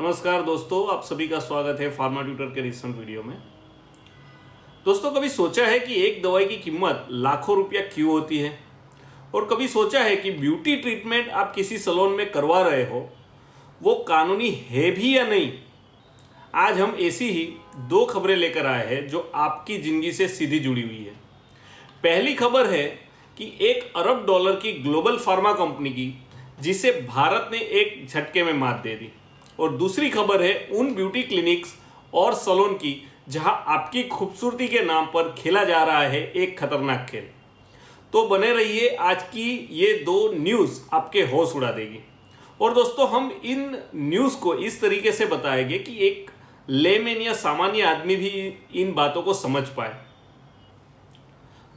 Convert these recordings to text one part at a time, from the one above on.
नमस्कार दोस्तों, आप सभी का स्वागत है फार्मा ट्यूटर के रिसेंट वीडियो में। दोस्तों, कभी सोचा है कि एक दवाई की कीमत लाखों रुपया क्यों होती है? और कभी सोचा है कि ब्यूटी ट्रीटमेंट आप किसी सैलून में करवा रहे हो वो कानूनी है भी या नहीं? आज हम ऐसी ही दो खबरें लेकर आए हैं जो आपकी जिंदगी से सीधी जुड़ी हुई है। पहली खबर है कि $1 अरब की ग्लोबल फार्मा कंपनी की, जिसे भारत ने एक झटके में मात दे दी। और दूसरी खबर है उन ब्यूटी क्लिनिक्स और सैलून की जहां आपकी खूबसूरती के नाम पर खेला जा रहा है एक खतरनाक खेल। तो बने रहिए, आज की ये दो न्यूज़ आपके होश उड़ा देगी। और दोस्तों, हम इन न्यूज़ को इस तरीके से बताएंगे कि एक लेमैन या सामान्य आदमी भी इन बातों को समझ पाए।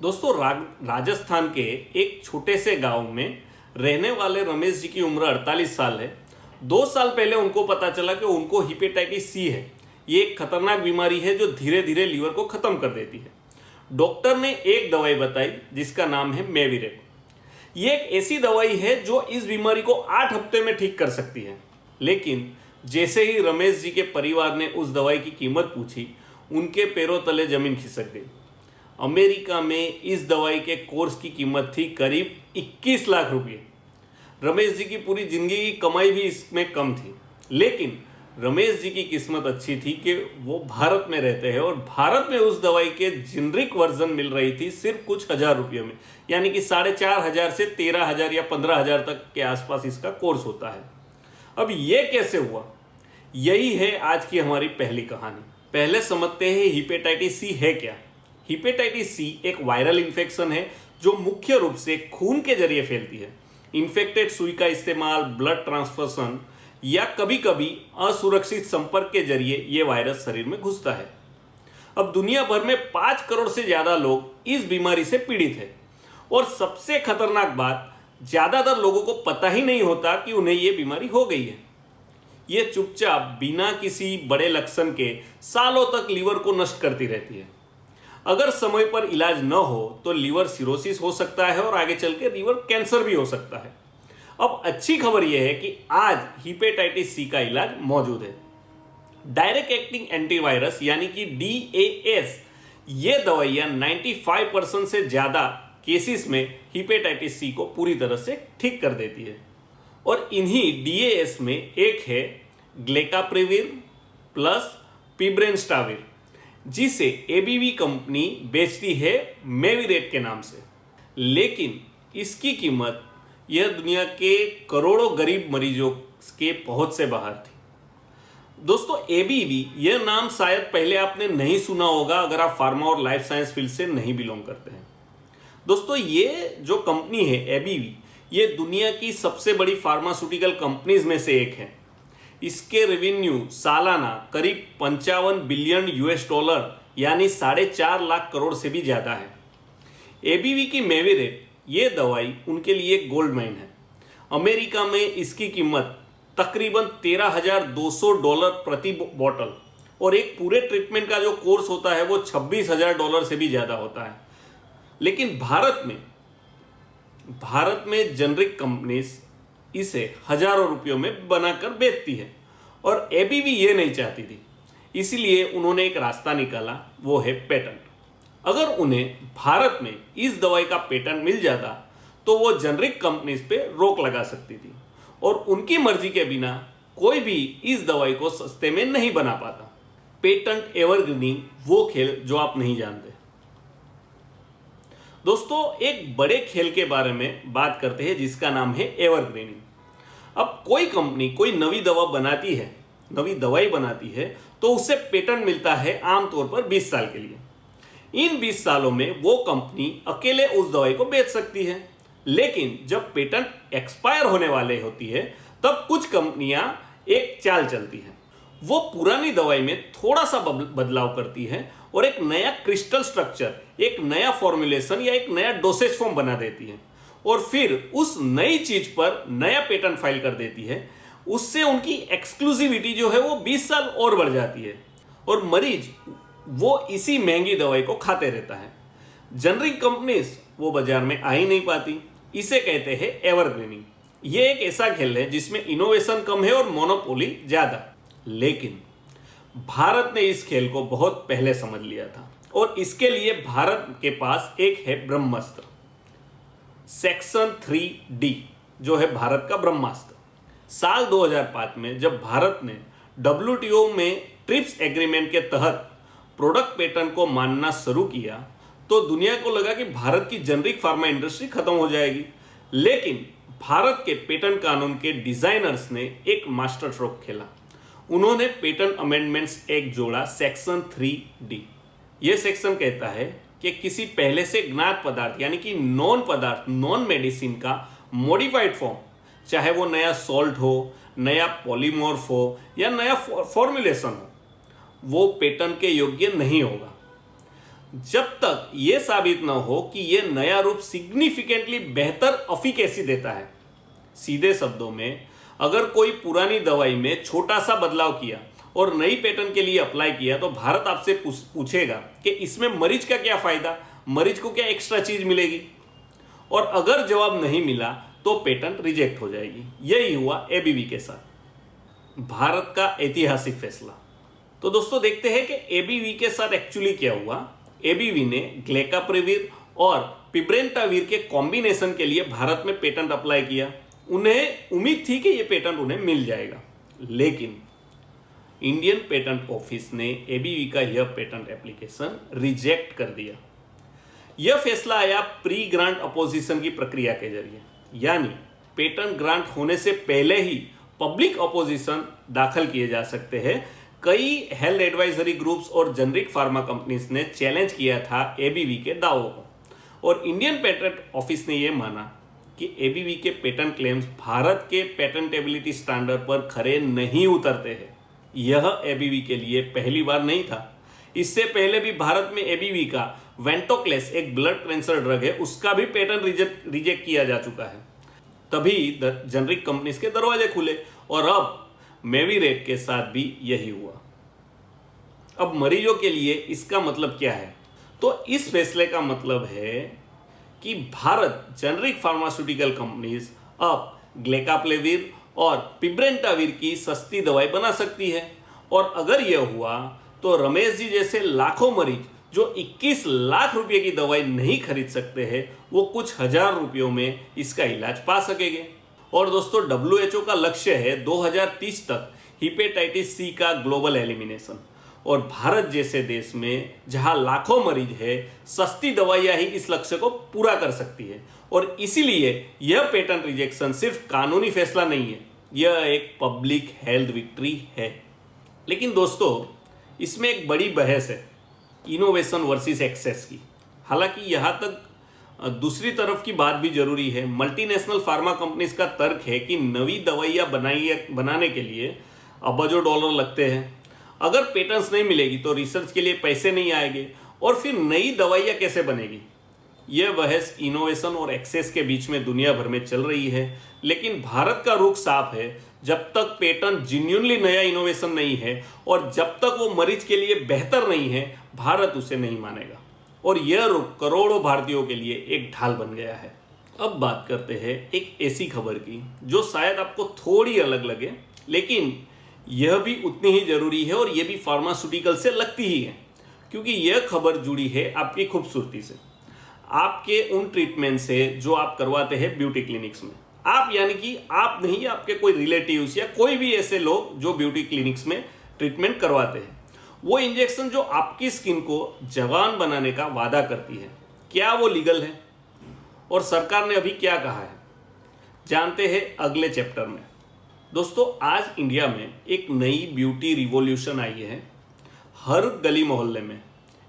दोस्तों, राजस्थान के एक छोटे से गांव में रहने वाले रमेश जी की उम्र 48 साल है। 2 साल पहले उनको पता चला कि उनको हेपेटाइटिस सी है। ये एक खतरनाक बीमारी है जो धीरे धीरे लीवर को खत्म कर देती है। डॉक्टर ने एक दवाई बताई जिसका नाम है मेविरेट। ये एक ऐसी दवाई है जो इस बीमारी को 8 हफ्ते में ठीक कर सकती है। लेकिन जैसे ही रमेश जी के परिवार ने उस दवाई की कीमत पूछी, उनके पैरों तले जमीन खिसक गई। अमेरिका में इस दवाई के कोर्स की कीमत थी करीब 21 लाख रुपये। रमेश जी की पूरी जिंदगी की कमाई भी इसमें कम थी। लेकिन रमेश जी की किस्मत अच्छी थी कि वो भारत में रहते हैं और भारत में उस दवाई के जेनरिक वर्जन मिल रही थी सिर्फ कुछ हजार रुपये में, यानी कि 4,500 से 13,000 या 15,000 तक के आसपास इसका कोर्स होता है। अब ये कैसे हुआ? यही है आज की हमारी पहली कहानी। पहले समझते हैं हेपेटाइटिस सी है क्या। हेपेटाइटिस सी एक वायरल इन्फेक्शन है जो मुख्य रूप से खून के जरिए फैलती है। इन्फेक्टेड सुई का इस्तेमाल, ब्लड ट्रांसफ्यूजन या कभी कभी असुरक्षित संपर्क के जरिए यह वायरस शरीर में घुसता है। अब दुनिया भर में 5 करोड़ से ज्यादा लोग इस बीमारी से पीड़ित हैं। और सबसे खतरनाक बात, ज्यादातर लोगों को पता ही नहीं होता कि उन्हें यह बीमारी हो गई है। ये चुपचाप बिना किसी बड़े लक्षण के सालों तक लीवर को नष्ट करती रहती है। अगर समय पर इलाज न हो तो लीवर सिरोसिस हो सकता है और आगे चल के लीवर कैंसर भी हो सकता है। अब अच्छी खबर यह है कि आज हेपेटाइटिस सी का इलाज मौजूद है। डायरेक्ट एक्टिंग एंटीवायरस यानी कि DAS, ये दवाइयां 95% से ज़्यादा केसेस में हेपेटाइटिस सी को पूरी तरह से ठीक कर देती है। और इन्हीं DAS में एक है ग्लेकाप्रिविर प्लस पिब्रेनस्टाविर, जिसे ABV कंपनी बेचती है मेविरेट के नाम से। लेकिन इसकी कीमत यह दुनिया के करोड़ों गरीब मरीजों के पहुंच से बाहर थी। दोस्तों, ABV यह नाम शायद पहले आपने नहीं सुना होगा अगर आप फार्मा और लाइफ साइंस फील्ड से नहीं बिलोंग करते हैं। दोस्तों, ये जो कंपनी है ABV, ये दुनिया की सबसे बड़ी फार्मास्यूटिकल कंपनीज में से एक है। इसके रेवेन्यू सालाना करीब 55 बिलियन US डॉलर यानी 4.5 लाख करोड़ से भी ज़्यादा है। ABV की मेविरेट ये दवाई उनके लिए गोल्ड माइन है। अमेरिका में इसकी कीमत तकरीबन $13,200 प्रति बॉटल और एक पूरे ट्रीटमेंट का जो कोर्स होता है वो $26,000 से भी ज़्यादा होता है। लेकिन भारत में जेनरिक कंपनीज इसे हजारों रुपयों में बनाकर बेचती है और ABV ये नहीं चाहती थी। इसलिए उन्होंने एक रास्ता निकाला, वो है पेटेंट। अगर उन्हें भारत में इस दवाई का पेटेंट मिल जाता तो वो जेनरिक कंपनीज पे रोक लगा सकती थी और उनकी मर्जी के बिना कोई भी इस दवाई को सस्ते में नहीं बना पाता। पेटेंट एवरग्रीनिंग वो खेल जो आप नहीं जानते। दोस्तों, एक बड़े खेल के बारे में बात करते हैं जिसका नाम है एवरग्रीनिंग। अब कोई कंपनी कोई नवी दवाई बनाती है तो उससे पेटेंट मिलता है आमतौर पर 20 साल के लिए। इन 20 सालों में वो कंपनी अकेले उस दवाई को बेच सकती है। लेकिन जब पेटेंट एक्सपायर होने वाले होती है तब कुछ कंपनियां एक चाल चलती हैं। वो पुरानी दवाई में थोड़ा सा बदलाव करती है और एक नया क्रिस्टल स्ट्रक्चर, एक नया फॉर्मुलेशन या एक नया डोसेज फॉर्म बना देती है और फिर उस नई चीज पर नया पेटेंट फाइल कर देती है। उससे उनकी एक्सक्लूसिविटी जो है वो 20 साल और बढ़ जाती है और मरीज वो इसी महंगी दवाई को खाते रहता है। जेनरिक कंपनीज वो बाजार में आ ही नहीं पाती। इसे कहते हैं एवरग्रीनिंग। ये एक ऐसा खेल है जिसमें इनोवेशन कम है और मोनोपोली ज्यादा। लेकिन भारत ने इस खेल को बहुत पहले समझ लिया था और इसके लिए भारत के पास एक है ब्रह्मास्त्र, सेक्शन 3D, जो है भारत का ब्रह्मास्त्र। साल 2005 में जब भारत ने WTO में ट्रिप्स एग्रीमेंट के तहत प्रोडक्ट पेटेंट को मानना शुरू किया तो दुनिया को लगा कि भारत की जेनरिक फार्मा इंडस्ट्री खत्म हो जाएगी, लेकिन भारत के पेटेंट कानून के डिजाइनर्स ने एक मास्टर स्ट्रोक खेला। उन्होंने पेटेंट अमेंडमेंट्स एक्ट जोड़ा, सेक्शन 3D। यह सेक्शन कहता है कि किसी पहले से ज्ञात पदार्थ यानी कि नॉन पदार्थ, नॉन मेडिसिन का मॉडिफाइड फॉर्म, चाहे वो नया सॉल्ट हो, नया पॉलीमॉर्फ हो या नया फॉर्मुलेशन हो, वो पेटेंट के योग्य नहीं होगा जब तक ये साबित न हो कि ये नया रूप सिग्निफिकेंटली बेहतर एफिकेसी देता है। सीधे शब्दों में, अगर कोई पुरानी दवाई में छोटा सा बदलाव किया और नई पेटेंट के लिए अप्लाई किया तो भारत आपसे पूछेगा कि इसमें मरीज का क्या फायदा, मरीज को क्या एक्स्ट्रा चीज मिलेगी, और अगर जवाब नहीं मिला तो पेटेंट रिजेक्ट हो जाएगी। यही हुआ एबीवी के साथ, भारत का ऐतिहासिक फैसला। तो दोस्तों देखते हैं कि एबीवी के साथ एक्चुअली क्या हुआ। एबीवी ने ग्लेकाप्रिविर और पिब्रेंटाविर के कॉम्बिनेशन के लिए भारत में पेटेंट अप्लाई किया। उन्हें उम्मीद थी कि यह पेटेंट उन्हें मिल जाएगा, लेकिन इंडियन पेटेंट ऑफिस ने एबीवी का यह पेटेंट एप्लीकेशन रिजेक्ट कर दिया। यह फैसला आया प्री ग्रांट अपोजिशन की प्रक्रिया के जरिए, यानी पेटेंट ग्रांट होने से पहले ही पब्लिक अपोजिशन दाखिल किए जा सकते हैं। कई हेल्थ एडवाइजरी ग्रुप्स और जेनरिक फार्मा कंपनीज ने चैलेंज किया था एबीवी के दावों को, और इंडियन पेटेंट ऑफिस ने यह माना कि एबीवी के पेटेंट क्लेम्स भारत के पेटेंटेबिलिटी स्टैंडर्ड पर खरे नहीं उतरते हैं। यह एबीवी के लिए पहली बार नहीं था। इससे पहले भी भारत में एबीवी का वेंटोक्लेस, एक ब्लड कैंसर ड्रग है, उसका भी पेटेंट रिजेक्ट किया जा चुका है। तभी जेनरिक कंपनीज के दरवाजे खुले और अब मेविरेट के साथ भी यही हुआ। अब मरीजों के लिए इसका मतलब क्या है? तो इस फैसले का मतलब है कि भारत जेनरिक फार्मास्यूटिकल कंपनीज अब ग्लेकाप्लेविर और पिब्रेंटाविर की सस्ती दवाई बना सकती है, और अगर यह हुआ तो रमेश जी जैसे लाखों मरीज जो 21 लाख रुपए की दवाई नहीं खरीद सकते हैं, वो कुछ हजार रुपयों में इसका इलाज पा सकेंगे। और दोस्तों WHO का लक्ष्य है 2030 तक हिपेटाइटिस सी का ग्लोबल एलिमिनेशन, और भारत जैसे देश में जहां लाखों मरीज है, सस्ती दवाइयां ही इस लक्ष्य को पूरा कर सकती है। और इसीलिए यह पेटेंट रिजेक्शन सिर्फ कानूनी फैसला नहीं है, यह एक पब्लिक हेल्थ विक्ट्री है। लेकिन दोस्तों इसमें एक बड़ी बहस है इनोवेशन वर्सेस एक्सेस की। हालांकि यहां तक दूसरी तरफ की बात भी जरूरी है। मल्टीनेशनल फार्मा कंपनीज का तर्क है कि नवी दवाइयां बनाने के लिए अरबों डॉलर लगते हैं। अगर पेटेंट्स नहीं मिलेगी तो रिसर्च के लिए पैसे नहीं आएंगे, और फिर नई दवाइयां कैसे बनेगी। यह बहस इनोवेशन और एक्सेस के बीच में दुनिया भर में चल रही है, लेकिन भारत का रुख साफ है, जब तक पेटेंट जेन्युइनली नया इनोवेशन नहीं है और जब तक वो मरीज के लिए बेहतर नहीं है, भारत उसे नहीं मानेगा। और यह रुख करोड़ों भारतीयों के लिए एक ढाल बन गया है। अब बात करते हैं एक ऐसी खबर की जो शायद आपको थोड़ी अलग लगे, लेकिन यह भी उतनी ही जरूरी है, और यह भी फार्मास्यूटिकल से लगती ही है, क्योंकि यह खबर जुड़ी है आपकी खूबसूरती से, आपके उन ट्रीटमेंट से जो आप करवाते हैं ब्यूटी क्लिनिक्स में। आप यानी कि आप नहीं, आपके कोई रिलेटिव्स या कोई भी ऐसे लोग जो ब्यूटी क्लिनिक्स में ट्रीटमेंट करवाते हैं। वो इंजेक्शन जो आपकी स्किन को जवान बनाने का वादा करती है, क्या वो लीगल है? और सरकार ने अभी क्या कहा है, जानते हैं अगले चैप्टर में। दोस्तों आज इंडिया में एक नई ब्यूटी रिवॉल्यूशन आई है। हर गली मोहल्ले में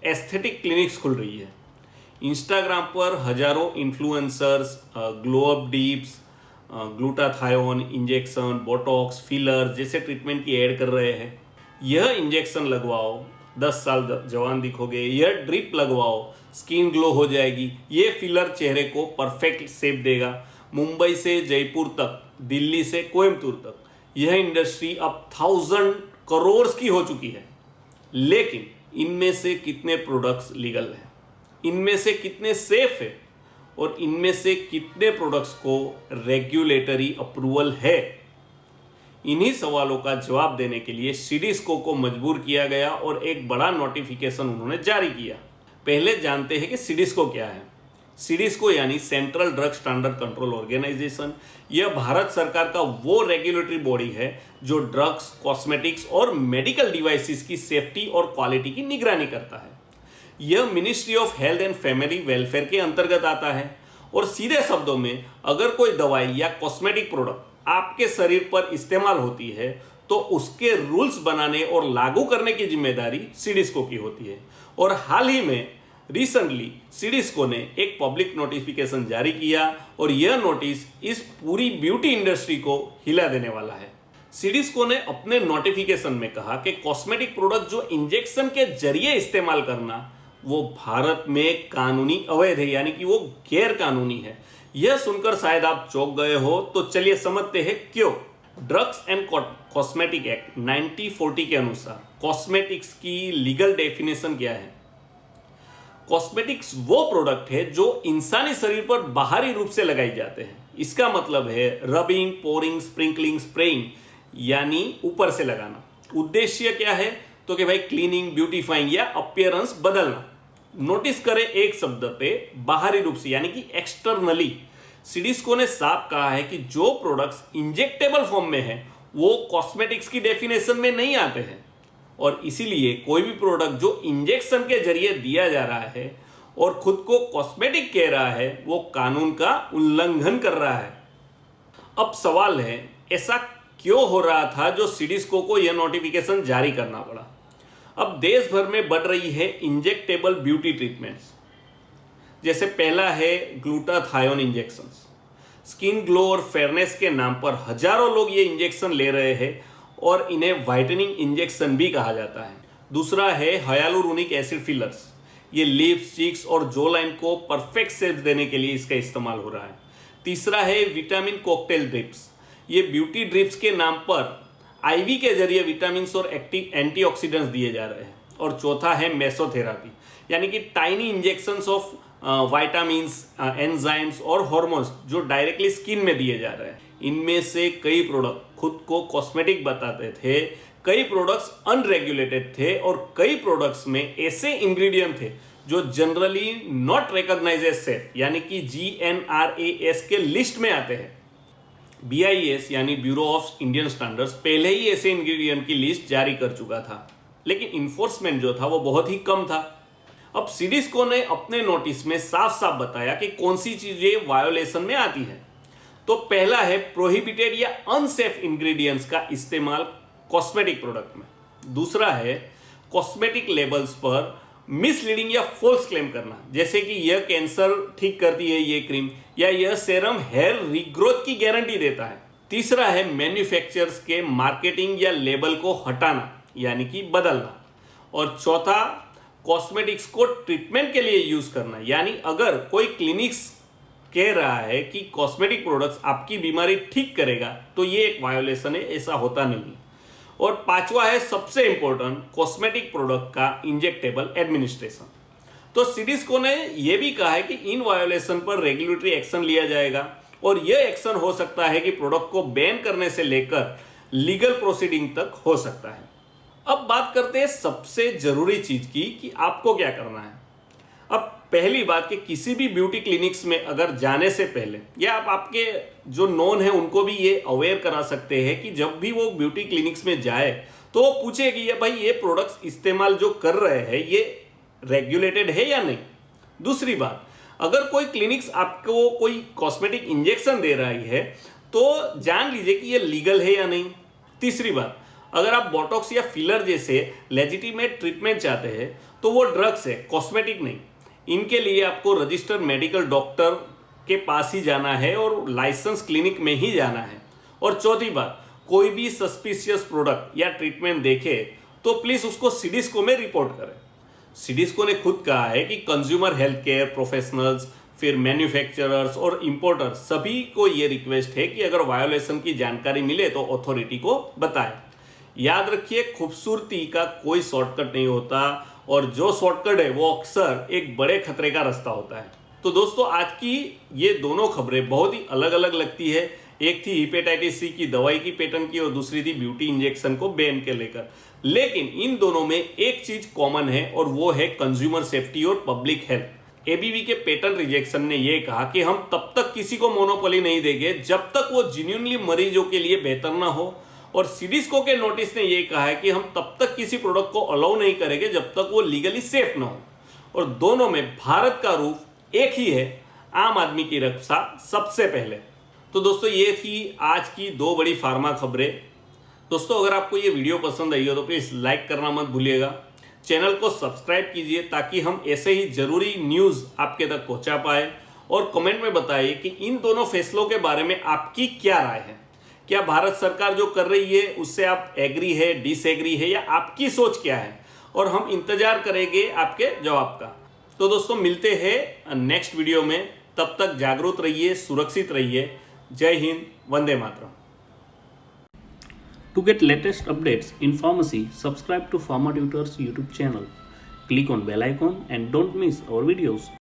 एस्थेटिक क्लिनिक्स खुल रही है। इंस्टाग्राम पर हजारों influencers glow up dips, glutathione injection, Botox, filler जैसे ट्रीटमेंट की ऐड कर रहे हैं। यह इंजेक्शन लगवाओ 10 साल जवान दिखोगे, यह ड्रिप लगवाओ स्किन ग्लो हो जाएगी, ये फिलर चेहरे को परफेक्ट शेप देगा। मुंबई से जयपुर तक, दिल्ली से कोयम्बतूर तक यह इंडस्ट्री अब 1000 करोड़ की हो चुकी है। लेकिन इनमें से कितने प्रोडक्ट्स लीगल हैं, इनमें से कितने सेफ है, और इनमें से कितने प्रोडक्ट्स को रेगुलेटरी अप्रूवल है, इन्हीं सवालों का जवाब देने के लिए सीडीएसको को मजबूर किया गया और एक बड़ा नोटिफिकेशन उन्होंने जारी किया। पहले जानते हैं कि सीडीएसको क्या है। सीडीएसको यानी central drug standard control organisation, यह भारत सरकार का वो रेगुलेटरी बॉडी है जो ड्रग्स, कॉस्मेटिक्स और मेडिकल डिवाइसेस की सेफ्टी और क्वालिटी की निगरानी करता है। यह ministry of health and family welfare के अंतर्गत आता है और सीधे शब्दों में अगर कोई दवाई या कॉस्मेटिक प्रोडक्ट आपके शरीर पर इस्तेमाल होती है तो उसके रूल्स बनाने और लागू करने की जिम्मेदारी सीडीएसको की होती है। और हाल ही में रिसेंटली सीडीएसको ने एक पब्लिक नोटिफिकेशन जारी किया और यह नोटिस इस पूरी ब्यूटी इंडस्ट्री को हिला देने वाला है। सीडीएसको ने अपने नोटिफिकेशन में कहा कि कॉस्मेटिक प्रोडक्ट जो इंजेक्शन के जरिए इस्तेमाल करना वो भारत में कानूनी अवैध है, यानी कि वो गैर कानूनी है। यह सुनकर शायद आप चौंक गए हो, तो चलिए समझते हैं क्यों। ड्रग्स एंड कॉस्मेटिक एक्ट 1940 के अनुसार कॉस्मेटिक्स की लीगल डेफिनेशन क्या है? कॉस्मेटिक्स वो प्रोडक्ट है जो इंसानी शरीर पर बाहरी रूप से लगाई जाते हैं। इसका मतलब है रबिंग, पोरिंग, स्प्रिंकलिंग, स्प्रेइंग, यानी ऊपर से लगाना। उद्देश्य क्या है? तो कि भाई क्लीनिंग, ब्यूटीफाइंग या अपीयरेंस बदलना। नोटिस करें एक शब्द पे बाहरी रूप से, यानी कि एक्सटर्नली। सीडीएसको ने साफ कहा है कि जो प्रोडक्ट्स इंजेक्टेबल फॉर्म में है वो कॉस्मेटिक्स की डेफिनेशन में नहीं आते हैं और इसीलिए कोई भी प्रोडक्ट जो इंजेक्शन के जरिए दिया जा रहा है और खुद को कॉस्मेटिक कह रहा है वो कानून का उल्लंघन कर रहा है। अब सवाल है, ऐसा क्यों हो रहा था जो सीडीएसको को यह नोटिफिकेशन जारी करना पड़ा? अब देश भर में बढ़ रही है इंजेक्टेबल ब्यूटी ट्रीटमेंट्स। जैसे पहला है ग्लूटाथायोन इंजेक्शन। स्किन ग्लो और फेयरनेस के नाम पर हजारों लोग ये इंजेक्शन ले रहे हैं और इन्हें वाइटनिंग इंजेक्शन भी कहा जाता है। दूसरा है हाइलुरोनिक एसिड फिलर्स। ये लिप्स, चीक्स और जो लाइन को परफेक्ट शेप्स देने के लिए इसका इस्तेमाल हो रहा है। तीसरा है विटामिन कॉकटेल ड्रिप्स। ये ब्यूटी ड्रिप्स के नाम पर आईवी के जरिए विटामिन और एंटीऑक्सीडेंट्स दिए जा रहे हैं। और चौथा है मेसोथेरापी, यानी कि tiny injections of vitamins, enzymes और हार्मोन्स जो डायरेक्टली स्किन में दिए जा रहे हैं। इनमें से कई प्रोडक्ट खुद को कॉस्मेटिक बताते थे, कई प्रोडक्ट्स अनरेगुलेटेड थे और कई प्रोडक्ट्स में ऐसे इंग्रेडिएंट थे जो generally not recognised as safe, यानी कि GNRAS के लिस्ट में आते हैं। BIS यानी ब्यूरो ऑफ इंडियन स्टैंडर्ड्स पहले ही ऐसे इंग्रेडिएंट की लिस्ट जारी कर चुका था, लेकिन इन्फोर्समेंट जो था वो बहुत ही कम था। अब सीडीएसको ने अपने नोटिस में साफ साफ बताया कि कौन सी चीजें वायोलेशन में आती है। तो पहला है प्रोहिबिटेड या अनसेफ इंग्रेडिएंट्स का इस्तेमाल कॉस्मेटिक प्रोडक्ट में। दूसरा है कॉस्मेटिक लेबल्स पर मिसलीडिंग या फॉल्स क्लेम करना, जैसे कि यह कैंसर ठीक करती है ये क्रीम, या यह सेरम हेयर रीग्रोथ की गारंटी देता है। तीसरा है मैन्युफैक्चरर्स के मार्केटिंग या लेबल को हटाना, यानी कि बदलना। और चौथा कॉस्मेटिक्स को ट्रीटमेंट के लिए यूज करना, यानी अगर कोई क्लिनिक्स कह रहा है कि कॉस्मेटिक प्रोडक्ट्स आपकी बीमारी ठीक करेगा तो ये एक वायोलेशन है, ऐसा होता नहीं। और पांचवा है सबसे इंपॉर्टेंट, कॉस्मेटिक प्रोडक्ट का इंजेक्टेबल एडमिनिस्ट्रेशन। तो सीडीएसको ने यह भी कहा है कि इन वायोलेशन पर रेगुलेटरी एक्शन लिया जाएगा और यह एक्शन हो सकता है कि प्रोडक्ट को बैन करने से लेकर लीगल प्रोसीडिंग तक हो सकता है। अब बात करते हैं सबसे जरूरी चीज की कि आपको क्या करना है। अब पहली बात कि किसी भी ब्यूटी क्लिनिक्स में अगर जाने से पहले, या आप आपके जो नोन है उनको भी ये अवेयर करा सकते हैं कि जब भी वो ब्यूटी क्लिनिक्स में जाए तो वो पूछे कि भाई ये प्रोडक्ट्स इस्तेमाल जो कर रहे हैं ये रेगुलेटेड है या नहीं। दूसरी बात, अगर कोई क्लिनिक्स आपको कोई कॉस्मेटिक इंजेक्शन दे रही है तो जान लीजिए कि ये लीगल है या नहीं। तीसरी बात, अगर आप बोटॉक्स या फिलर जैसे लेजिटिमेट ट्रीटमेंट चाहते हैं तो वो ड्रग्स है, कॉस्मेटिक नहीं। इनके लिए आपको रजिस्टर्ड मेडिकल डॉक्टर के पास ही जाना है और लाइसेंस क्लिनिक में ही जाना है। और चौथी बात, कोई भी सस्पिशियस प्रोडक्ट या ट्रीटमेंट देखे तो प्लीज उसको सीडीएसको में रिपोर्ट करें। सीडीएसको ने खुद कहा है कि कंज्यूमर हेल्थ केयर प्रोफेशनल्स, फिर मैन्युफैक्चरर्स और इंपोर्टर्स सभी को ये रिक्वेस्ट है कि अगर वायोलेशन की जानकारी मिले तो अथॉरिटी को बताएं। याद रखिए, खूबसूरती का कोई शॉर्टकट नहीं होता और जो शॉर्टकट है वो अक्सर एक बड़े खतरे का रास्ता होता है। तो दोस्तों, आज की ये दोनों खबरें बहुत ही अलग अलग लगती है। एक थी हेपेटाइटिस सी की दवाई की पेटेंट की और दूसरी थी ब्यूटी इंजेक्शन को बैन के लेकर। लेकिन इन दोनों में एक चीज कॉमन है और वो है कंज्यूमर सेफ्टी और पब्लिक हेल्थ। एबीवी के पेटेंट रिजेक्शन ने यह कहा कि हम तब तक किसी को मोनोपोली नहीं देंगे जब तक वो जेन्युइनली मरीजों के लिए बेहतर ना हो, और सीडीस्को के नोटिस ने यह कहा है कि हम तब तक किसी प्रोडक्ट को अलाउ नहीं करेंगे जब तक वो लीगली सेफ ना हो। और दोनों में भारत का रूप एक ही है, आम आदमी की रक्षा सबसे पहले। तो दोस्तों ये थी आज की दो बड़ी फार्मा खबरें। दोस्तों अगर आपको ये वीडियो पसंद आई हो तो प्लीज़ लाइक करना मत भूलिएगा, चैनल को सब्सक्राइब कीजिए ताकि हम ऐसे ही जरूरी न्यूज़ आपके तक पहुंचा पाए, और कमेंट में बताइए कि इन दोनों फैसलों के बारे में आपकी क्या राय है। क्या भारत सरकार जो कर रही है उससे आप एग्री है, डिसएग्री है, या आपकी सोच क्या है, और हम इंतजार करेंगे आपके जवाब का। तो दोस्तों मिलते हैं नेक्स्ट वीडियो में, तब तक जागरूक रहिए, सुरक्षित रहिए। जय Hind, Vande Mataram. To get latest updates in pharmacy, subscribe to Pharma Tutors YouTube channel. Click on bell icon and don't miss our videos.